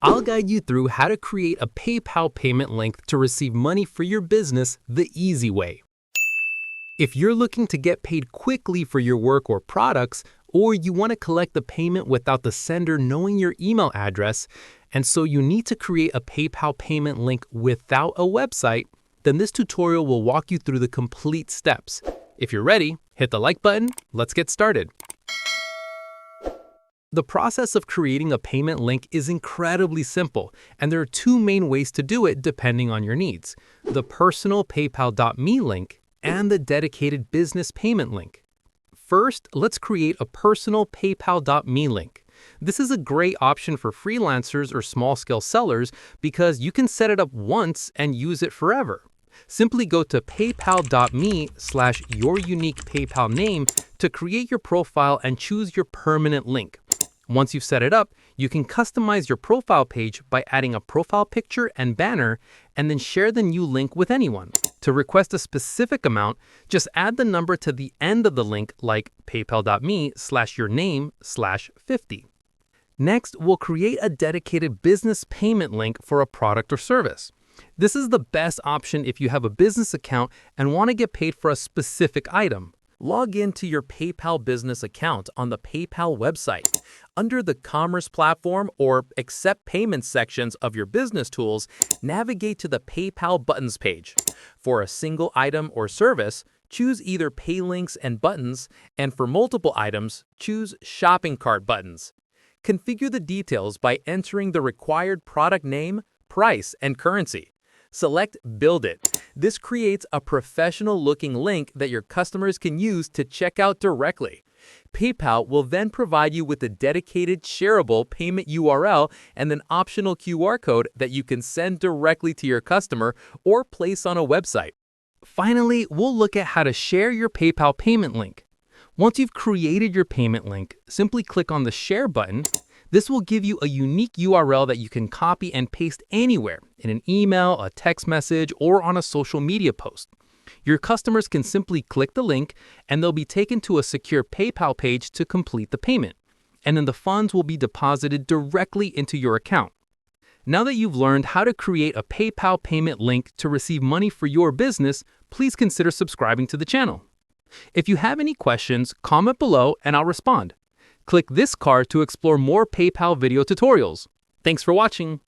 I'll guide you through how to create a PayPal payment link to receive money for your business the easy way. If you're looking to get paid quickly for your work or products, or you want to collect the payment without the sender knowing your email address, and so you need to create a PayPal payment link without a website, then this tutorial will walk you through the complete steps. If you're ready, hit the like button. Let's get started. The process of creating a payment link is incredibly simple, and there are two main ways to do it depending on your needs: the personal PayPal.me link and the dedicated business payment link. First, let's create a personal PayPal.me link. This is a great option for freelancers or small-scale sellers because you can set it up once and use it forever. Simply go to paypal.me/your-unique PayPal name to create your profile and choose your permanent link. Once you've set it up, you can customize your profile page by adding a profile picture and banner, and then share the new link with anyone. To request a specific amount, just add the number to the end of the link, like paypal.me/your-name/50. Next, we'll create a dedicated business payment link for a product or service. This is the best option if you have a business account and want to get paid for a specific item. Log into your PayPal business account on the PayPal website. Under the Commerce Platform or Accept Payments sections of your business tools, navigate to the PayPal Buttons page. For a single item or service, choose either Pay Links and Buttons, and for multiple items, choose Shopping Cart Buttons. Configure the details by entering the required product name, price, and currency. Select Build It. This creates a professional-looking link that your customers can use to check out directly. PayPal will then provide you with a dedicated shareable payment URL and an optional QR code that you can send directly to your customer or place on a website. Finally, we'll look at how to share your PayPal payment link. Once you've created your payment link, simply click on the Share button. This will give you a unique URL that you can copy and paste anywhere, in an email, a text message, or on a social media post. Your customers can simply click the link, and they'll be taken to a secure PayPal page to complete the payment. And then the funds will be deposited directly into your account. Now that you've learned how to create a PayPal payment link to receive money for your business, please consider subscribing to the channel. If you have any questions, comment below and I'll respond. Click this card to explore more PayPal video tutorials. Thanks for watching.